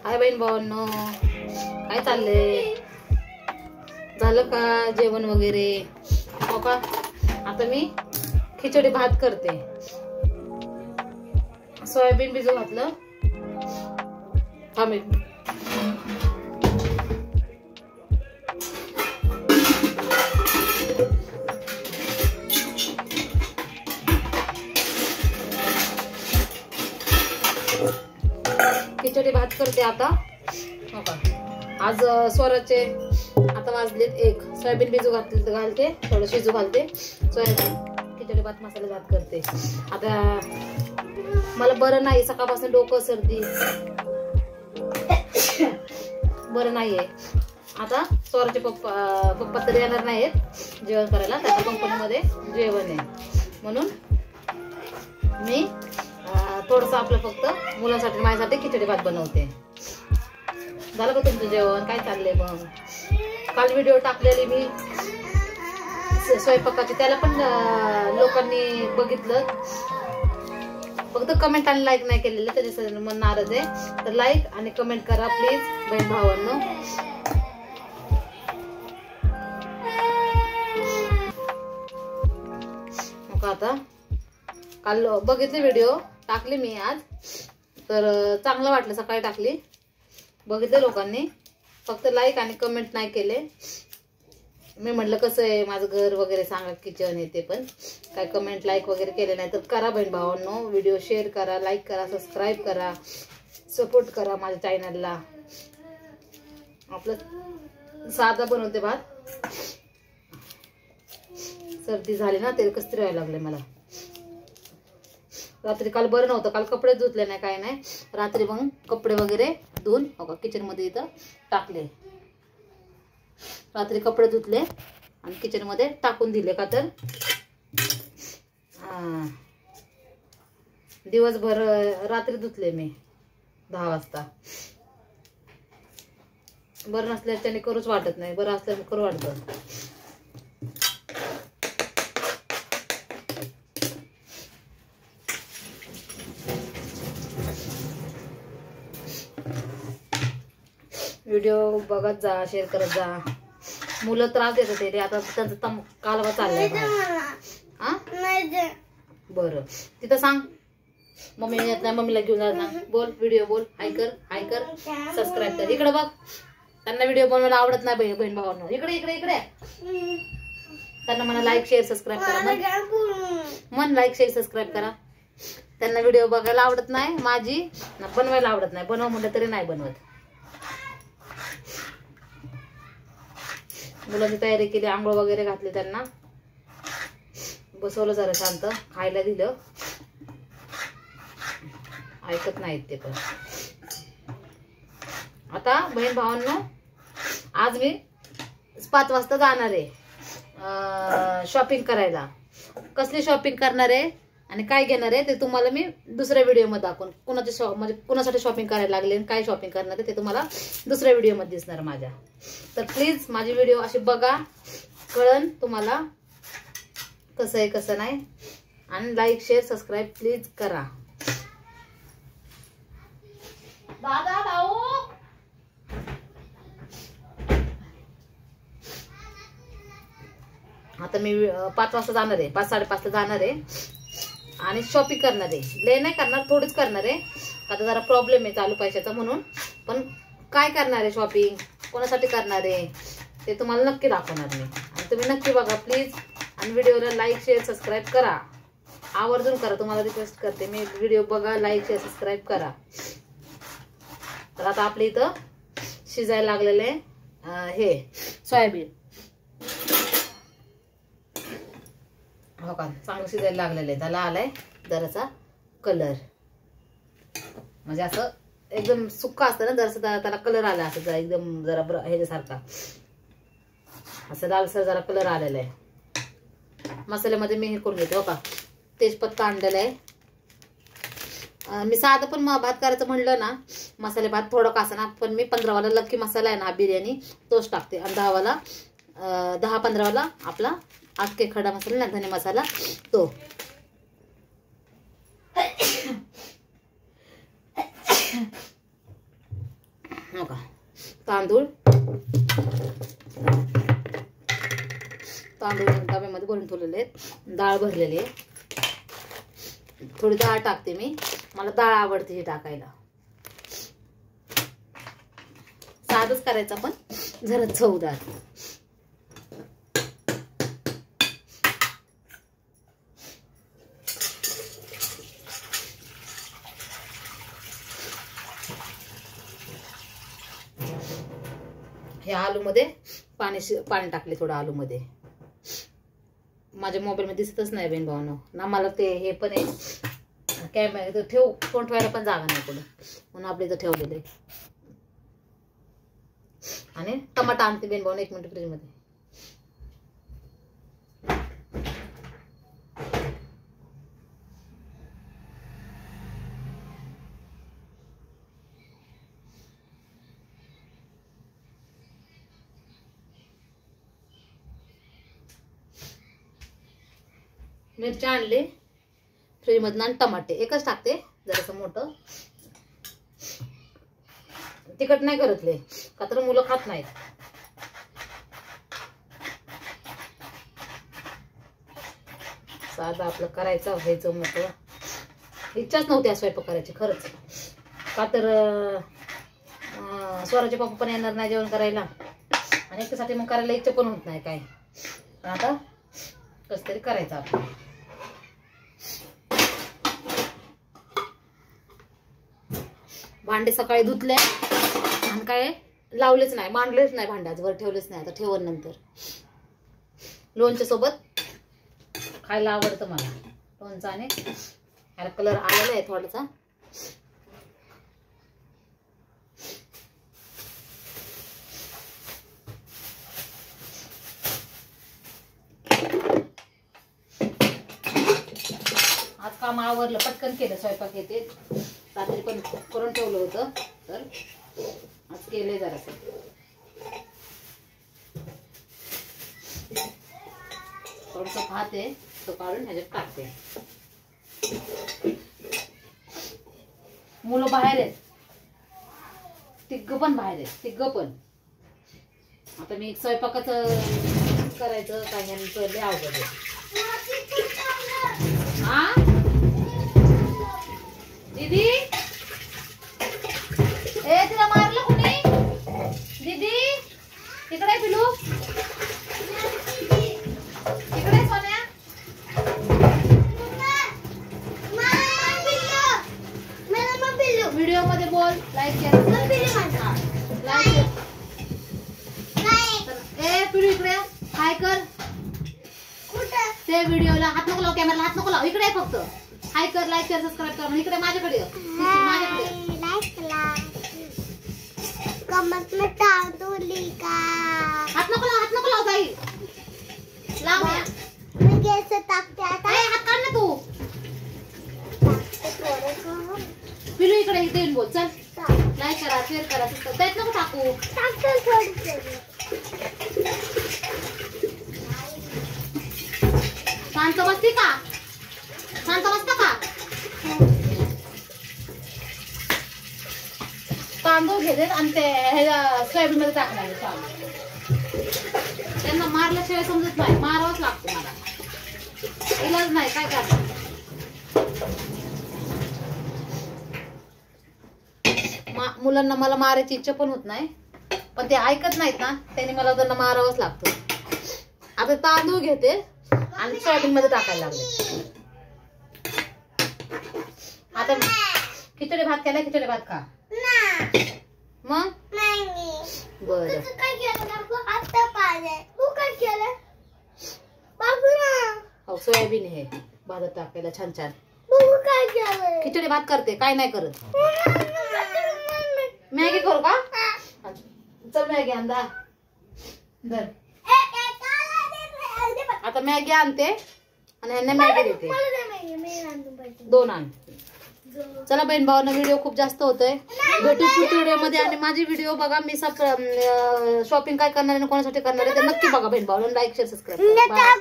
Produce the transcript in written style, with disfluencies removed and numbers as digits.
हाय बहीण भावांनो, काय चाललंय? झालं का जेवण वगैरे? हो का? आता मी खिचडी भात करते. सोयाबीन भिजू घातलं. थांब खिचडी भात करते आता. हो का? आज स्वराचे आता वाजलेत 1. सोयाबीन भिजू घालते, थोडं शिजू घालते. सोयाबीन खिचडी भात मसाला भात करते. आता मला बरं नाही, सकाळपासून डोकं सर्दी बरं नाहीये. आता स्वराचे पप्पा तरी येणार नाहीत जेवण करायला, त्याच्या कंपनीमध्ये जेवण आहे. म्हणून मी थोडंसं आपलं फक्त मुलांसाठी माझ्यासाठी खिचडी भात बनवते. झालं का तुमचं जेवण? काय चाललंय मग? काल व्हिडिओ टाकलेली मी स्वयंपाकाची, त्याला पण लोकांनी बघितलं, फक्त कमेंट आणि लाईक नाही केलेलं, त्याच्यासाठी मन नाराज आहे. तर लाईक आणि कमेंट करा प्लीज बहीण भावांनो. मग आता काल बघितली व्हिडिओ टाकली मी आज, तर चांगलं वाटलं. सकाळी टाकली, बघितलं लोकांनी, फक्त लाईक आणि कमेंट नाही केले. मी म्हटलं कसं आहे माझं घर वगैरे सांगा, किचन आहे ते, पण काय कमेंट लाईक वगैरे केले नाही. तर करा बहीण भावांनो, व्हिडिओ शेअर करा, लाईक करा, सबस्क्राईब करा, सपोर्ट करा माझ्या चॅनलला. आपलं साधा बनवते भात. सर्दी झाली ना, ते कसतरी व्हायला लागले मला. रात्री काल बरं नव्हतं, काल कपडे धुतले नाही, काय नाही. रात्री मग कपडे वगैरे धुवून किचन मध्ये इथं टाकले. रात्री कपडे धुतले आणि किचन मध्ये टाकून दिले. का तर दिवसभर रात्री धुतले मी 10 वाजता. बरं नसल्याच्याने करूच वाटत नाही, बरं असल्याने करू वाटतं. व्हिडिओ बघत जा, शेअर करत जा. मुलं त्रास देत होते, आता त्यांचा कालवा चाललाय. बरं, तिथं सांग मम्मी येत नाही, मम्मीला घेऊन जा. बोल, व्हिडिओ बोल. हाय कर, हाय कर, सबस्क्राईब कर. इकडे बघ, त्यांना व्हिडिओ बनवायला आवडत नाही बहीण भावांनो. इकडे इकडे इकडे त्यांना म्हणा लाईक शेअर सबस्क्राईब करा. मन लाईक शेअर सबस्क्राईब करा. त्यांना व्हिडिओ बघायला आवडत नाही माझी, बनवायला आवडत नाही. बनव म्हटलं तरी नाही बनवत. मुलांची तयारी केली, आंघोळ वगैरे घातली, त्यांना बसवलं जरा शांत, खायला दिलं. ऐकत नाहीत ते पण. आता बहीण भावांनो, आज मी 5 वाजता जाणार आहे शॉपिंग करायला. कसली शॉपिंग करणार आहे आणि काय घेणार आहे ते तुम्हाला मी दुसऱ्या व्हिडिओमध्ये दाखवून, म्हणजे कुणासाठी शॉपिंग करायला लागले आणि काय शॉपिंग करणार आहे ते तुम्हाला दुसऱ्या व्हिडिओमध्ये दिसणार माझ्या. तर प्लीज माझी व्हिडिओ अशी बघा, कळन तुम्हाला कसं आहे कसं नाही. आणि लाईक शेअर सबस्क्राईब प्लीज करा. दादा भाऊ, आता मी 5 वाजता जाणार आहे, 5-5:30 ला जाणार आहे आणि शॉपिंग करणार आहे. लय नाही करणार, थोडीच करणार आहे. आता जरा प्रॉब्लेम आहे चालू पैशाचा, म्हणून. पण काय करणार आहे शॉपिंग, कोणासाठी करणार आहे ते तुम्हाला नक्की दाखवणार मी. आणि तुम्ही नक्की बघा प्लीज. आणि व्हिडिओला लाईक शेअर सबस्क्राईब करा, आवर्जून करा. तुम्हाला रिक्वेस्ट करते मी, व्हिडिओ बघा, लाईक शेअर सबस्क्राईब करा. तर आता आपल्या इथं शिजायला लागलेले हे सोयाबीन, हो का, चांगलं शिजायला लागलेलं आहे. त्याला आलाय जरासा कलर, म्हणजे असं एकदम सुक्का असतं ना, जरासा त्याला कलर आला असं, जरा एकदम जरा ह्याच्यासारखा असं लालसर जरा कलर आलेला आहे. मसाल्यामध्ये मी हे करून घेते, हो का, तेजपत्ता आणलेला आहे. मी साधं पण भात करायचं म्हणलं ना, मसाले भात थोडं का ना, पण मी 15 वाला लक्की मसाला आहे ना बिर्याणी, तोच टाकते. आणि 10-15 वाला आपला अख्खे खडा मसाला ना, धने मसाला, तो. हो का, तांदूळ डब्यामध्ये भरून ठेवलेले आहेत. डाळ भरलेली आहे. थोडी डाळ टाकते मी, मला डाळ आवडते ही टाकायला. साधच करायचं पण जरा चवदार. हे आलू मध्ये पाणी टाकले थोडं आलू मध्ये. माझ्या मोबाईल मध्ये दिसतच नाही बहीण भावानो ना. मला ते हे पण आहे कॅमेरा ठेव कोण ठेवायला पण जागा नाही कुठं, म्हणून आपल्या इथं ठेवलेलं आहे. आणि टमाटा आणते बहीण भावानो 1 मिनिट फ्रीज मध्ये. मिरची आणली फ्रीज मधून आणि टमाटे एकच टाकते जरासं मोठं. तिखट नाही करतले का तर मुलं खात नाहीत. साधं आपलं करायचं व्हायचं मोठं. इच्छाच नव्हती स्वयंपाक करायची खरंच, का तर स्वराचे पप्पा पण येणार नाही जेवण करायला आणि एकट्यासाठी मग करायला इच्छा पण होत नाही काय. पण आता कसं तरी करायचं आपण. भांडे सकाळी धुतले आणि काय लावलेच नाही, मांडलेच नाही भांड्यात वर ठेवलेच नाही. आता ठेवण नंतर. लोणच्या सोबत खायला आवडतं मला लोणचं. आणि ह्याला कलर आलेला आहे थोडासा. आज काम आवरलं, पटकन केलं. स्वयंपाक येते रात्री पण करून ठेवलं होतं तर आज केले जरासं. थोडंसं भात आहे तो काढून ह्याच्यात टाकते. मुलं बाहेर आहेत, तिघ पण बाहेर आहेत, तिघ पण. आता मी स्वयंपाकाचं करायचं काय ह्यांचं लय अवघड आहे. हा दीदी, ए तिला मारलं कोणी? दीदी तिकडे पिलू, तिकडे सोन्या. व्हिडिओ मध्ये बोल, लाईक शेअर. ए पिलू इकडे हाय कर. ते व्हिडिओला हात नको लाव, कॅमेराला हात नको लाव. इकडे फक्त हाय कर, लाईक शेअर सबस्क्राईब कर. इकडे माझ्याकडे कमेंट में डाल दो लिखा. हात नको लाव ताई. लाव मी कैसे टाकते आता? हात काढ ना तू. पिलू इकडे इथे येऊन बोल. चल लाईक करा, शेअर करा, सबस्क्राईब नको टाकू. शांत बसती का? शांत बसता का? तांदूळ घेते आणि ते सोयाबीन मध्ये टाकणार. त्यांना मारल्याशिवाय समजत नाही, मारावंच लागतं मला, इलाज नाही काय करणार. मुलांना मला मारायची इच्छा पण होत नाही, पण ते ऐकत नाहीत ना, त्यांनी मला त्यांना मारावंच लागतं. आता तांदूळ घेते आणि सोयाबीन मध्ये टाकायला लागले. आता खिचडी भात केला, खिचडी भात खा मग. बरं हो, सोयाबीन हे भातात टाकायला छान छान. खिचडी भात करते, काय नाही करत. मॅगी करू का? चल मॅगी आणा. आता मॅगी आणते आणि ह्यांना मॅगी देते. 2 आण. चला बहीण भावांना, व्हिडिओ खूप जास्त होतोय. भेटू पुढच्या व्हिडिओ मध्ये. आणि माझी व्हिडिओ बघा. मी शॉपिंग काय करणार आहे, कोणासाठी करणार आहे ते नक्की बघा बहीण भावांना. लाईक शेअर सबस्क्राईब करा.